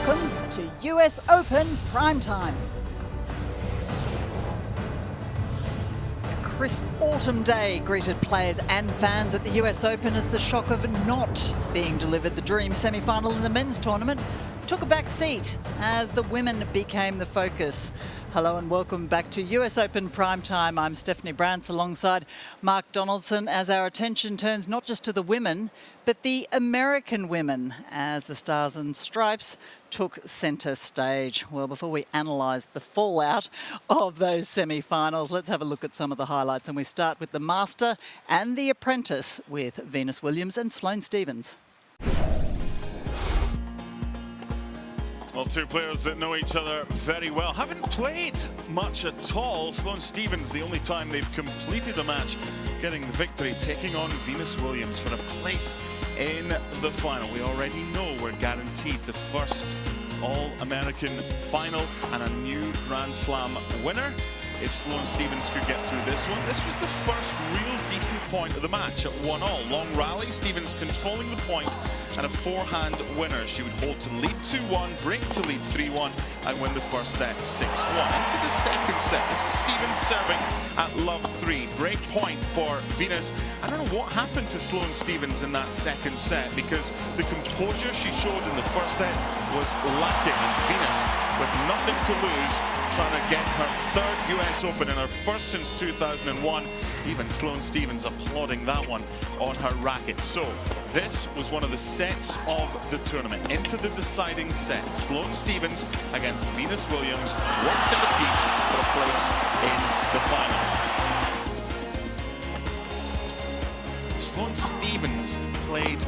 Welcome to US Open Primetime. A crisp autumn day greeted players and fans at the US Open as the shock of not being delivered the dream semi-final in the men's tournament took a back seat as the women became the focus. Hello and welcome back to US Open Primetime. I'm Stephanie Brantz alongside Mark Donaldson as our attention turns not just to the women, but the American women as the Stars and Stripes took centre stage. Well, before we analyse the fallout of those semi-finals, let's have a look at some of the highlights. And we start with the Master and the Apprentice with Venus Williams and Sloane Stephens. Well, two players that know each other very well. Haven't played much at all. Sloane Stephens, the only time they've completed a match, getting the victory, taking on Venus Williams for a place in the final. We already know we're guaranteed the first All-American final and a new Grand Slam winner. If Sloane Stephens could get through this one, this was the first real decent point of the match at 1-all. Long rally, Stephens controlling the point and a forehand winner. She would hold to lead 2-1, break to lead 3-1 and win the first set 6-1. Into the second set, this is Stephens serving at love 3. Break point for Venus. I don't know what happened to Sloane Stephens in that second set because the composure she showed in the first set was lacking, and Venus, with nothing to lose, trying to get her third US Open and her first since 2001. Even Sloane Stephens applauding that one on her racket. So this was one of the sets of the tournament. Into the deciding set, Sloane Stephens against Venus Williams, one set apiece for a place in the final. Sloane Stephens played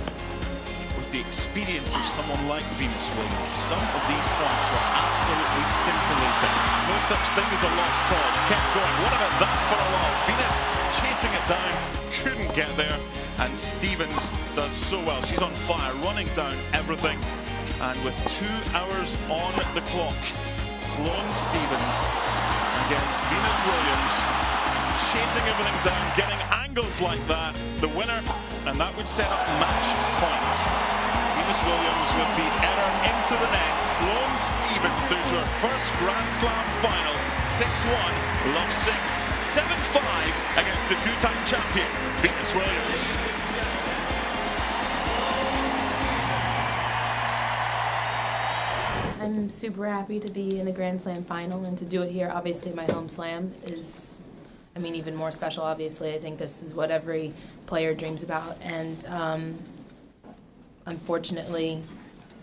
with the experience of someone like Venus Williams. Some of these points were absolutely scintillating. No such thing as a lost cause. Kept going. What about that for a while? Venus chasing it down, couldn't get there, and Stephens does so well. She's on fire, running down everything, and with 2 hours on the clock, Sloane Stephens against Venus Williams, chasing everything down, getting angles like that, the winner, and that would set up match point. Venus Williams with the error into the net. Sloane Stephens through to her first Grand Slam final, 6-1, love 6, 7-5 against the two-time champion, Venus Williams. I'm super happy to be in the Grand Slam final and to do it here. Obviously, my home slam is, even more special, obviously. I think this is what every player dreams about. And fortunately,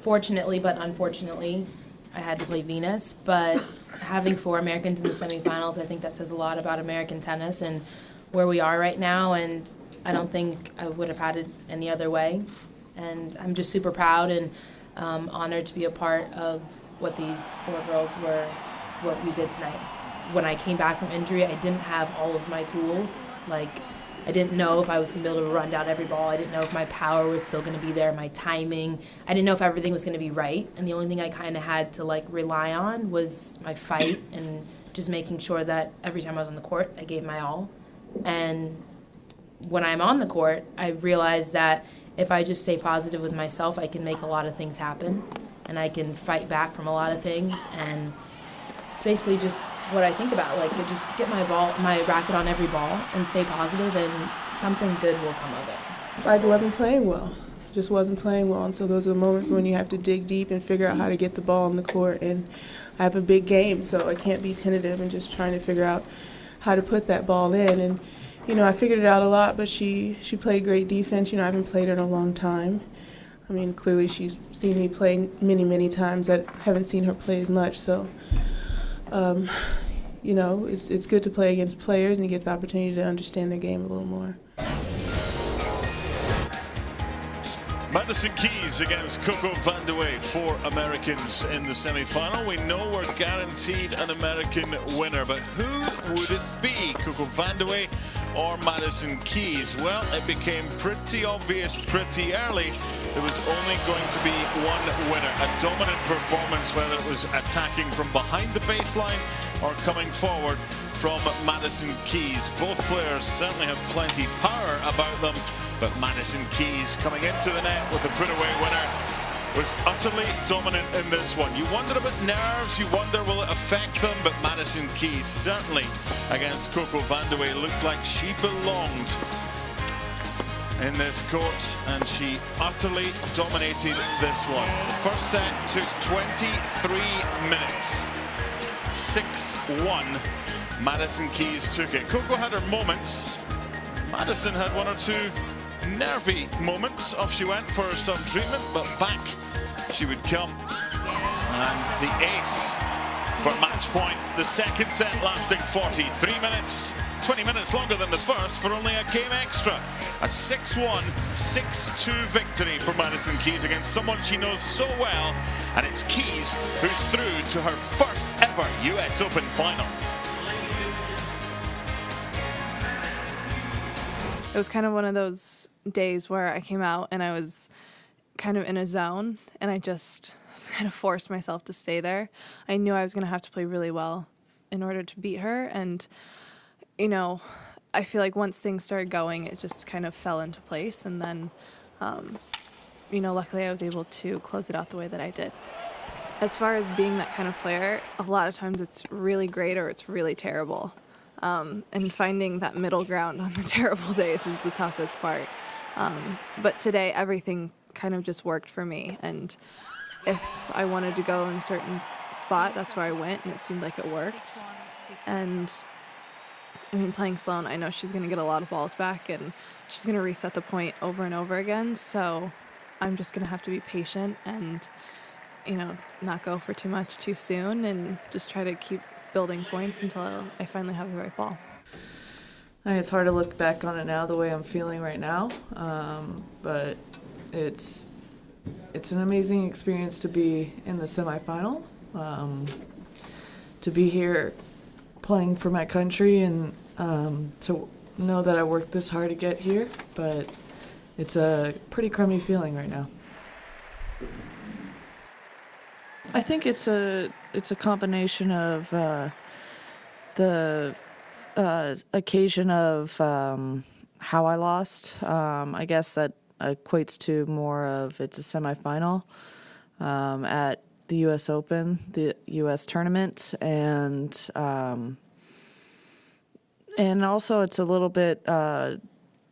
but unfortunately, I had to play Venus. But having 4 Americans in the semifinals, I think that says a lot about American tennis and where we are right now. And I don't think I would have had it any other way. And I'm just super proud and honored to be a part of what these 4 girls what we did tonight. When I came back from injury, I didn't have all of my tools. I didn't know if I was going to be able to run down every ball. I didn't know if my power was still going to be there, my timing. I didn't know if everything was going to be right. And the only thing I kind of had to rely on was my fight and just making sure that every time I was on the court, I gave my all. And when I'm on the court, I realized that if I just stay positive with myself, I can make a lot of things happen. And I can fight back from a lot of things. And it's basically just what I think about, to just get my racket on every ball and stay positive, and something good will come of it. I wasn't playing well, just wasn't playing well, and so those are the moments when you have to dig deep and figure out how to get the ball on the court. And I have a big game, so I can't be tentative and just trying to figure out how to put that ball in. And I figured it out a lot, but she played great defense. I haven't played her in a long time. Clearly she's seen me play many, many times. I haven't seen her play as much, so. It's good to play against players and you get the opportunity to understand their game a little more. Madison Keys against Coco Vandeweghe, 4 Americans in the semi-final. We know we're guaranteed an American winner, but who would it be, Coco Vandeweghe or Madison Keys? Well, it became pretty obvious pretty early. There was only going to be one winner. A dominant performance, whether it was attacking from behind the baseline or coming forward from Madison Keys. Both players certainly have plenty power about them, but Madison Keys coming into the net with a put-away winner. was utterly dominant in this one. You wonder about nerves, you wonder will it affect them, but Madison Keys certainly against Coco Vandeweghe looked like she belonged in this court, and she utterly dominated this one. The first set took 23 minutes. 6-1, Madison Keys took it. Coco had her moments. Madison had one or two nervy moments. Off she went for some treatment, but back she would come. And the ace for match point. The second set lasting 43 minutes. 20 minutes longer than the first for only a game extra. A 6-1, 6-2 victory for Madison Keys against someone she knows so well. And it's Keys who's through to her first ever US Open final. It was kind of one of those days where I came out and I was kind of in a zone, and I just kind of forced myself to stay there. I knew I was going to have to play really well in order to beat her, and you know, I feel like once things started going, it just kind of fell into place, and then you know, luckily I was able to close it out the way that I did. As far as being that kind of player, a lot of times it's really great or it's really terrible. And finding that middle ground on the terrible days is the toughest part. But today, everything kind of just worked for me. And if I wanted to go in a certain spot, that's where I went, and it seemed like it worked. And I mean, playing Sloane, I know she's going to get a lot of balls back, and she's going to reset the point over and over again. So I'm just going to have to be patient and, you know, not go for too much too soon, and just try to keep building points until I finally have the right ball. I think it's hard to look back on it now the way I'm feeling right now, but it's an amazing experience to be in the semifinal, to be here playing for my country, and to know that I worked this hard to get here, but it's a pretty crummy feeling right now. I think it's a combination of the occasion of how I lost. I guess that equates to more of it's a semifinal at the U.S. Open, the U.S. tournament, and also it's a little bit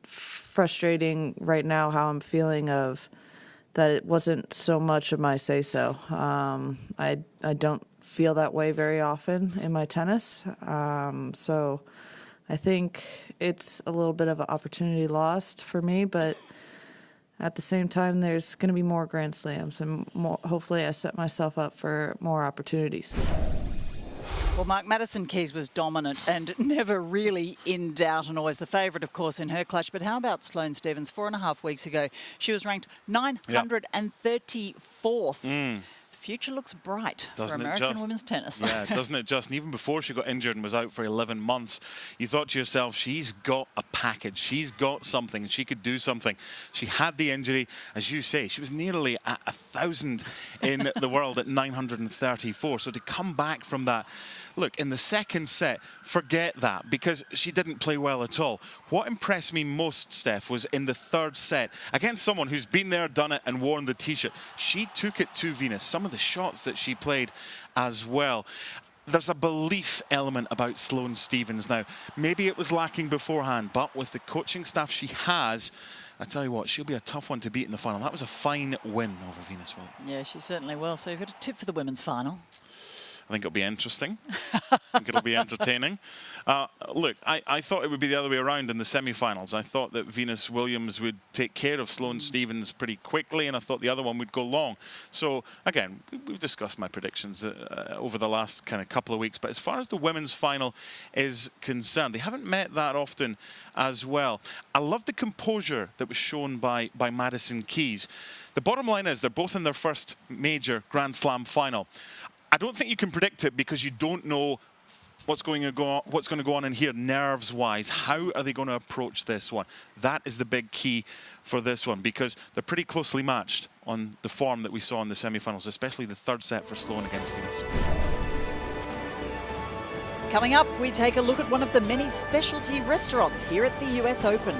frustrating right now how I'm feeling of that it wasn't so much of my say-so. I don't feel that way very often in my tennis, so I think it's a little bit of an opportunity lost for me, but at the same time, there's going to be more Grand Slams, and hopefully I set myself up for more opportunities. Well, Mark, Madison Keys was dominant and never really in doubt, and always the favourite, of course, in her clutch. But how about Sloane Stephens? 4.5 weeks ago, she was ranked 934th. Future looks bright for American women's tennis. Yeah, doesn't it just? And even before she got injured and was out for 11 months, you thought to yourself, she's got a package. She's got something. She could do something. She had the injury. As you say, she was nearly at 1,000 in the world at 934. So to come back from that, look, in the second set, forget that, because she didn't play well at all. What impressed me most, Steph, was in the third set, against someone who's been there, done it, and worn the T-shirt. She took it to Venus. Some of the shots that she played as well. There's a belief element about Sloane Stephens now. Maybe it was lacking beforehand, but with the coaching staff she has, I tell you what, she'll be a tough one to beat in the final. That was a fine win over Venus Williams. Yeah, she certainly will. So you've got a tip for the women's final? I think it'll be interesting. I think it'll be entertaining. Look, I thought it would be the other way around in the semi-finals. I thought that Venus Williams would take care of Sloane Stephens pretty quickly, and I thought the other one would go long. So, again, we've discussed my predictions over the last kind of couple of weeks, but as far as the women's final is concerned, they haven't met that often as well. I love the composure that was shown by Madison Keys. The bottom line is they're both in their first major Grand Slam final. I don't think you can predict it because you don't know what's going to go on in here nerves-wise. How are they going to approach this one? That is the big key for this one, because they're pretty closely matched on the form that we saw in the semi-finals, especially the third set for Sloane against Venus. Coming up, we take a look at one of the many specialty restaurants here at the US Open.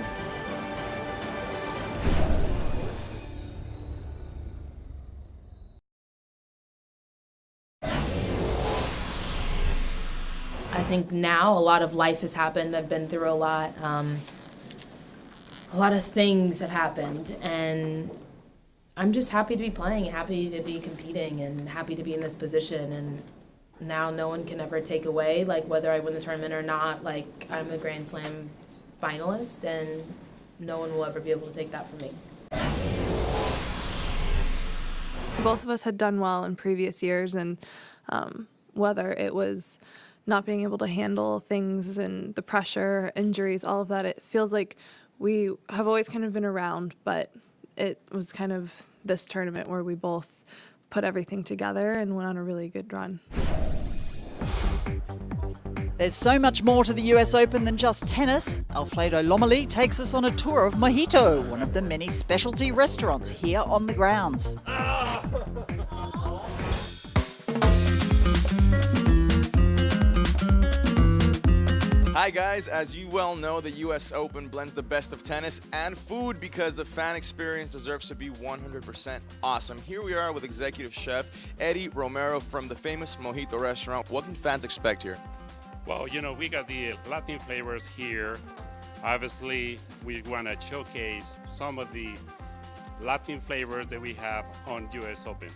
think now a lot of life has happened. I've been through a lot. A lot of things have happened, and I'm just happy to be playing, happy to be competing, and happy to be in this position. And now no one can ever take away, like, whether I win the tournament or not. Like, I'm a Grand Slam finalist, and no one will ever be able to take that from me. Both of us had done well in previous years, and whether it was not being able to handle things and the pressure, injuries, all of that, it feels like we have always kind of been around, but it was kind of this tournament where we both put everything together and went on a really good run. There's so much more to the US Open than just tennis. Alfredo Lomeli takes us on a tour of Mojito, one of the many specialty restaurants here on the grounds. Hi guys, as you well know, the US Open blends the best of tennis and food because the fan experience deserves to be 100% awesome. Here we are with executive chef Eddie Romero from the famous Mojito restaurant. What can fans expect here? Well, you know, we got the Latin flavors here. Obviously, we want to showcase some of the Latin flavors that we have on US Open.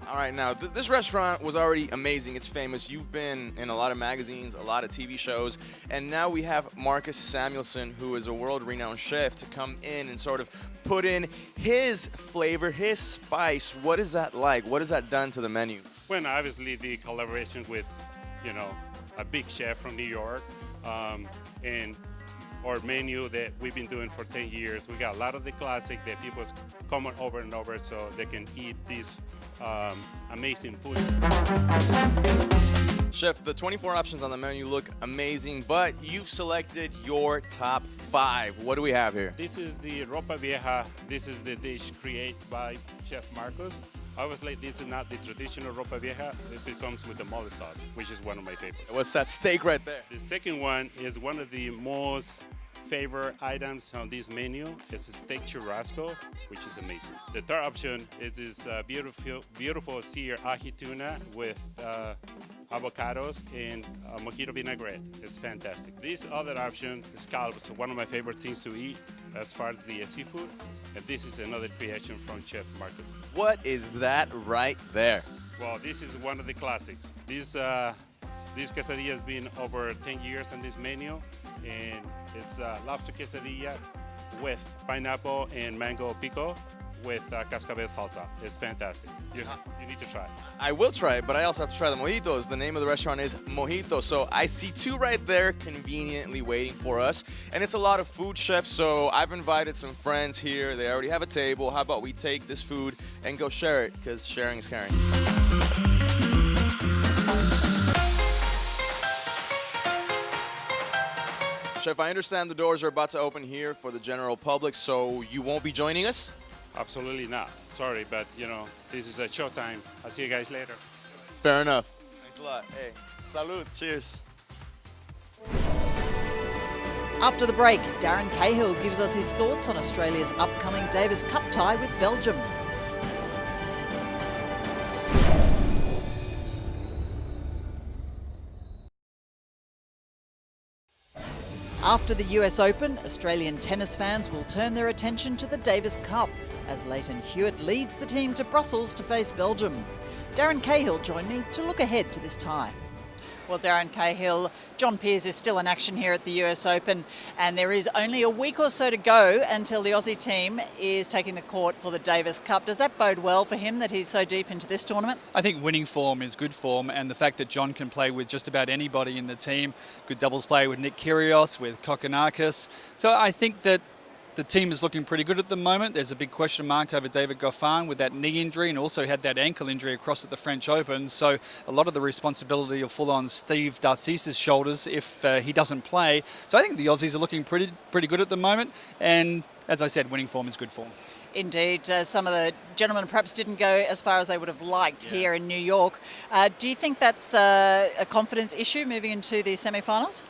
All right, now this restaurant was already amazing. It's famous. You've been in a lot of magazines, a lot of TV shows, and now we have Marcus Samuelsson, who is a world-renowned chef, to come in and sort of put in his flavor, his spice. What is that like? What has that done to the menu? Well, obviously the collaboration with, you know, a big chef from New York, and our menu that we've been doing for 10 years. We got a lot of the classic that people come on over and over so they can eat these amazing food. Chef, the 24 options on the menu look amazing, but you've selected your top 5. What do we have here? This is the ropa vieja. This is the dish created by Chef Marcos. Obviously, this is not the traditional ropa vieja. It comes with the mole sauce, which is one of my favorites. What's that steak right there? The second one is one of the most favorite items on this menu. It's a steak churrasco, which is amazing. The third option is this beautiful seared ahi tuna with avocados and mojito vinaigrette. It's fantastic. This other option is scallops, one of my favorite things to eat as far as the seafood. And this is another creation from Chef Marcos. What is that right there? Well, this is one of the classics. This quesadilla has been over 10 years on this menu, and it's lobster quesadilla with pineapple and mango pico with cascabel salsa. It's fantastic. You need to try it. I will try it, but I also have to try the mojitos. The name of the restaurant is Mojito, so I see 2 right there conveniently waiting for us. And it's a lot of food, chef, so I've invited some friends here. They already have a table. How about we take this food and go share it, because sharing is caring. Chef, I understand the doors are about to open here for the general public, so you won't be joining us? Absolutely not. Sorry, but you know, this is a showtime. I'll see you guys later. Fair enough. Thanks a lot. Hey, salud. Cheers. After the break, Darren Cahill gives us his thoughts on Australia's upcoming Davis Cup tie with Belgium. After the US Open, Australian tennis fans will turn their attention to the Davis Cup as Leighton Hewitt leads the team to Brussels to face Belgium. Darren Cahill joined me to look ahead to this tie. Well, Darren Cahill, John Peers is still in action here at the US Open, and there is only a week or so to go until the Aussie team is taking the court for the Davis Cup. Does that bode well for him that he's so deep into this tournament? I think winning form is good form, and the fact that John can play with just about anybody in the team, good doubles play with Nick Kyrgios, with Kokkinakis. So I think that the team is looking pretty good at the moment. There's a big question mark over David Goffin with that knee injury, and also had that ankle injury across at the French Open. So a lot of the responsibility will fall on Steve Darcis's shoulders if he doesn't play. So I think the Aussies are looking pretty good at the moment. And as I said, winning form is good form. Indeed. Some of the gentlemen perhaps didn't go as far as they would have liked here in New York. Do you think that's a confidence issue moving into the semi-finals?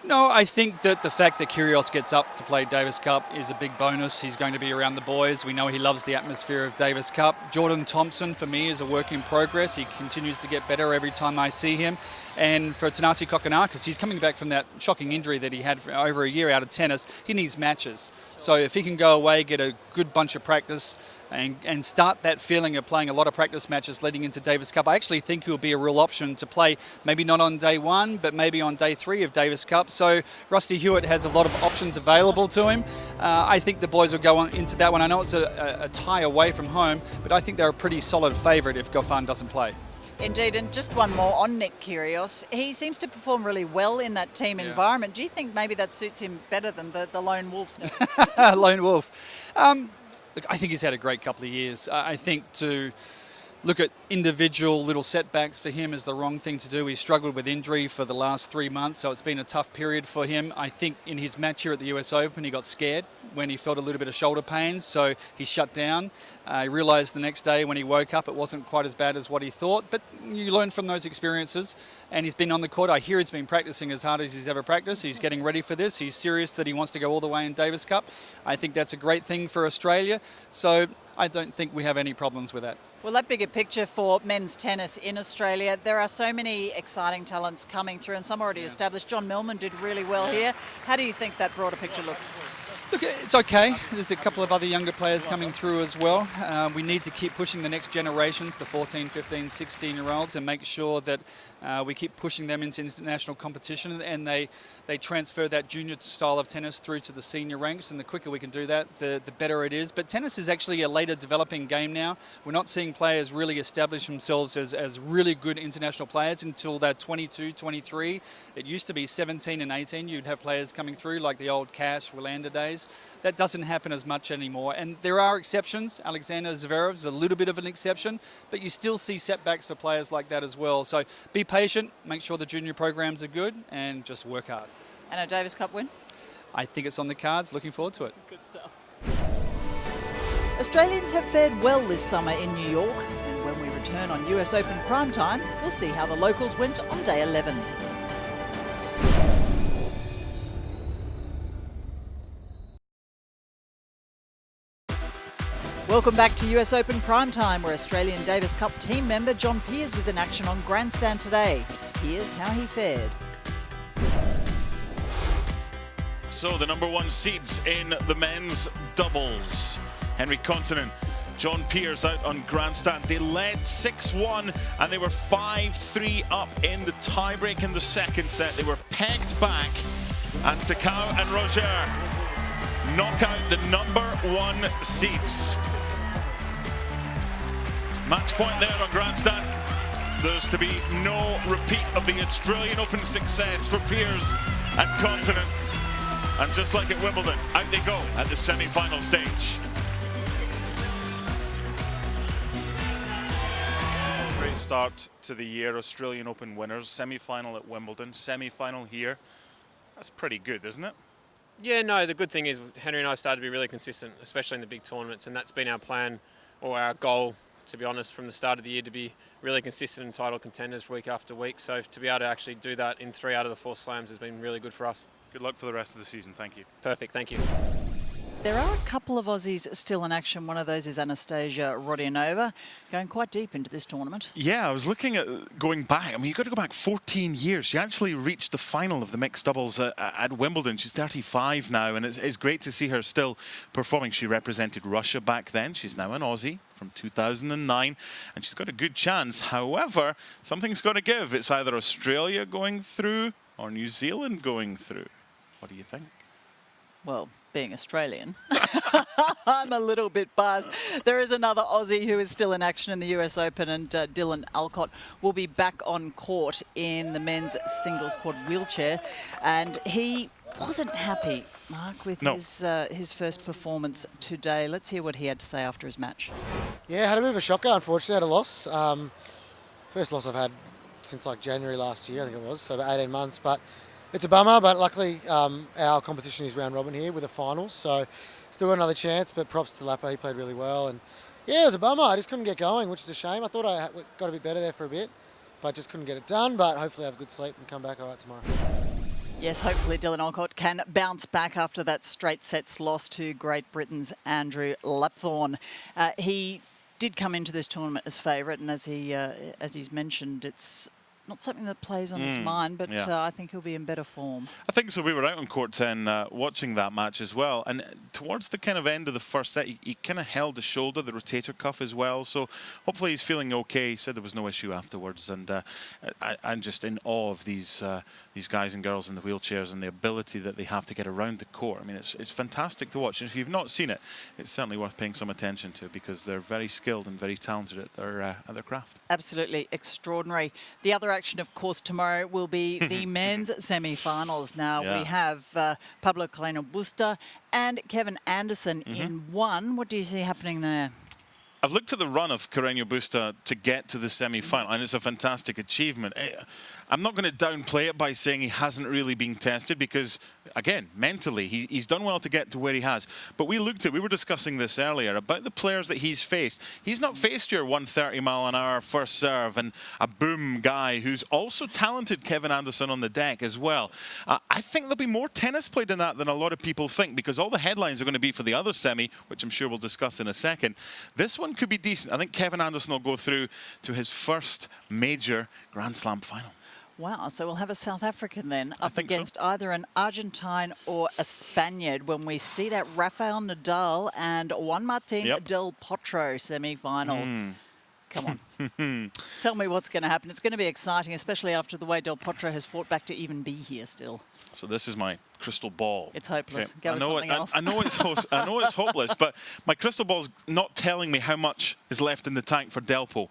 No, I think that the fact that Kyrgios gets up to play Davis Cup is a big bonus. He's going to be around the boys. We know he loves the atmosphere of Davis Cup. Jordan Thompson, for me, is a work in progress. He continues to get better every time I see him. And for Thanasi Kokkinakis, he's coming back from that shocking injury that he had for over a year out of tennis. He needs matches. So if he can go away, get a good bunch of practice, and start that feeling of playing a lot of practice matches leading into Davis Cup, I actually think he'll be a real option to play, maybe not on day one, but maybe on day 3 of Davis Cup. So Rusty Hewitt has a lot of options available to him. I think the boys will go on into that one. I know it's a tie away from home, but I think they're a pretty solid favourite if Goffin doesn't play. Indeed, and just one more on Nick Kyrgios. He seems to perform really well in that team environment. Do you think maybe that suits him better than the lone wolf's nest? Lone wolf. Look, I think he's had a great couple of years. I think to look at individual little setbacks for him is the wrong thing to do. He struggled with injury for the last 3 months, so it's been a tough period for him. I think in his match here at the US Open, he got scared when he felt a little bit of shoulder pains, so he shut down. He realised the next day when he woke up it wasn't quite as bad as what he thought, but you learn from those experiences, and he's been on the court. I hear he's been practising as hard as he's ever practised. He's getting ready for this. He's serious that he wants to go all the way in Davis Cup. I think that's a great thing for Australia, so I don't think we have any problems with that. Well, that bigger picture for men's tennis in Australia, there are so many exciting talents coming through and some already established. John Millman did really well here. How do you think that broader picture looks? Look, it's okay. There's a couple of other younger players coming through as well. We need to keep pushing the next generations, the 14, 15, 16-year-olds, and make sure that we keep pushing them into international competition and they transfer that junior style of tennis through to the senior ranks. And the quicker we can do that, the better it is. But tennis is actually a later developing game now. We're not seeing players really establish themselves as really good international players until they're 22, 23. It used to be 17 and 18. You'd have players coming through like the old Cash, Wilander days. That doesn't happen as much anymore. And there are exceptions. Alexander Zverev is a little bit of an exception, but you still see setbacks for players like that as well. So be patient, make sure the junior programs are good, and just work hard. And a Davis Cup win? I think it's on the cards. Looking forward to it. Good stuff. Australians have fared well this summer in New York, and when we return on US Open Primetime, we'll see how the locals went on day 11. Welcome back to US Open Primetime, where Australian Davis Cup team member John Peers was in action on grandstand today. Here's how he fared. So the number 1 seeds in the men's doubles. Henry Continent, John Peers out on grandstand. They led 6-1 and they were 5-3 up in the tiebreak in the second set. They were pegged back, and Takao and Roger knock out the number 1 seeds. Match point there on grandstand. There's to be no repeat of the Australian Open success for Peers and Continent. And just like at Wimbledon, out they go at the semi-final stage. Great start to the year, Australian Open winners. Semi-final at Wimbledon, semi-final here. That's pretty good, isn't it? Yeah, no, the good thing is Henry and I started to be really consistent, especially in the big tournaments, and that's been our plan, or our goal, to be honest, from the start of the year, to be really consistent in title contenders week after week. So to be able to actually do that in 3 out of the 4 slams has been really good for us. Good luck for the rest of the season. Thank you. Perfect. Thank you. There are a couple of Aussies still in action. One of those is Anastasia Rodionova, going quite deep into this tournament. Yeah, I was looking at going back. I mean, you've got to go back 14 years. She actually reached the final of the mixed doubles at Wimbledon. She's 35 now, and it's great to see her still performing. She represented Russia back then. She's now an Aussie from 2009, and she's got a good chance. However, something's got to give. It's either Australia going through or New Zealand going through. What do you think? Well, being Australian, I'm a little bit biased. There is another Aussie who is still in action in the US Open, and Dylan Alcott will be back on court in the men's singles quad wheelchair. And he wasn't happy, Mark, with his first performance today. Let's hear what he had to say after his match. Yeah, had a bit of a shocker, unfortunately, had a loss. First loss I've had since like January last year, I think it was, so about 18 months. But it's a bummer, but luckily our competition is round robin here with the finals, so still got another chance, but props to Lappa, he played really well. And yeah, it was a bummer, I just couldn't get going, which is a shame. I thought I got a bit better there for a bit, but just couldn't get it done, but hopefully I have a good sleep and come back all right tomorrow. Yes, hopefully Dylan Alcott can bounce back after that straight sets loss to Great Britain's Andrew Lapthorne. He did come into this tournament as favourite, and as he's mentioned, it's not something that plays on his mind, but I think he'll be in better form. I think so. We were out on court 10 watching that match as well, and towards the kind of end of the first set, he kind of held the shoulder, the rotator cuff as well, so hopefully he's feeling okay. He said there was no issue afterwards, and I'm just in awe of these guys and girls in the wheelchairs and the ability that they have to get around the court. I mean, it's fantastic to watch, and if you've not seen it, it's certainly worth paying some attention to, because they're very skilled and very talented at their craft. Absolutely extraordinary. The other action, of course, tomorrow will be the men's semi-finals. Now we have Pablo Carreño Busta and Kevin Anderson in one. What do you see happening there? I've looked at the run of Carreño Busta to get to the semi-final, and it's a fantastic achievement. I'm not going to downplay it by saying he hasn't really been tested, because, again, mentally, he's done well to get to where he has. But we were discussing this earlier, about the players that he's faced. He's not faced your 130-mile-an-hour first serve and a boom guy who's also talented Kevin Anderson on the deck as well. I think there'll be more tennis played in that than a lot of people think, because all the headlines are going to be for the other semi, which I'm sure we'll discuss in a second. This one could be decent. I think Kevin Anderson will go through to his first major Grand Slam final. Wow, so we'll have a South African then up against either an Argentine or a Spaniard when we see that Rafael Nadal and Juan Martín del Potro semi-final. Come on. Tell me what's going to happen. It's going to be exciting, especially after the way Del Potro has fought back to even be here still. So this is my crystal ball. It's hopeless. Go with something else. I know it's hopeless, but my crystal ball's not telling me how much is left in the tank for Delpo,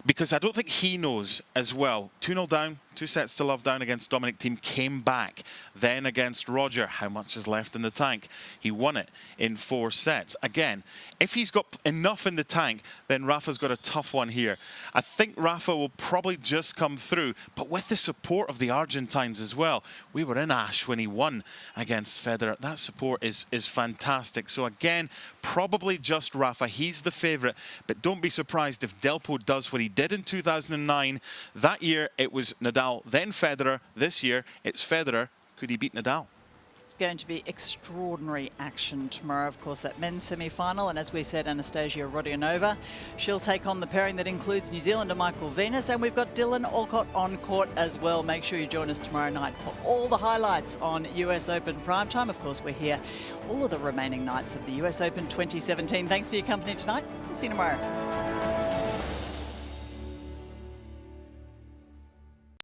because I don't think he knows as well. 2-0 down, 2 sets to love down against Dominic Thiem, came back. Then against Roger, how much is left in the tank? He won it in 4 sets. Again, if he's got enough in the tank, then Rafa's got a tough one here. I think Rafa will probably just come through, but with the support of the Argentines as well. We were in Ash when he won against Federer. That support is fantastic. So again, probably just Rafa. He's the favourite, but don't be surprised if Delpo does what he did in 2009. That year, it was Nadal, then Federer. This year, it's Federer. Could he beat Nadal? It's going to be extraordinary action tomorrow. Of course, that men's semi-final. And as we said, Anastasia Rodionova, she'll take on the pairing that includes New Zealander Michael Venus. And we've got Dylan Alcott on court as well. Make sure you join us tomorrow night for all the highlights on US Open Primetime. Of course, we're here all of the remaining nights of the US Open 2017. Thanks for your company tonight. See you tomorrow.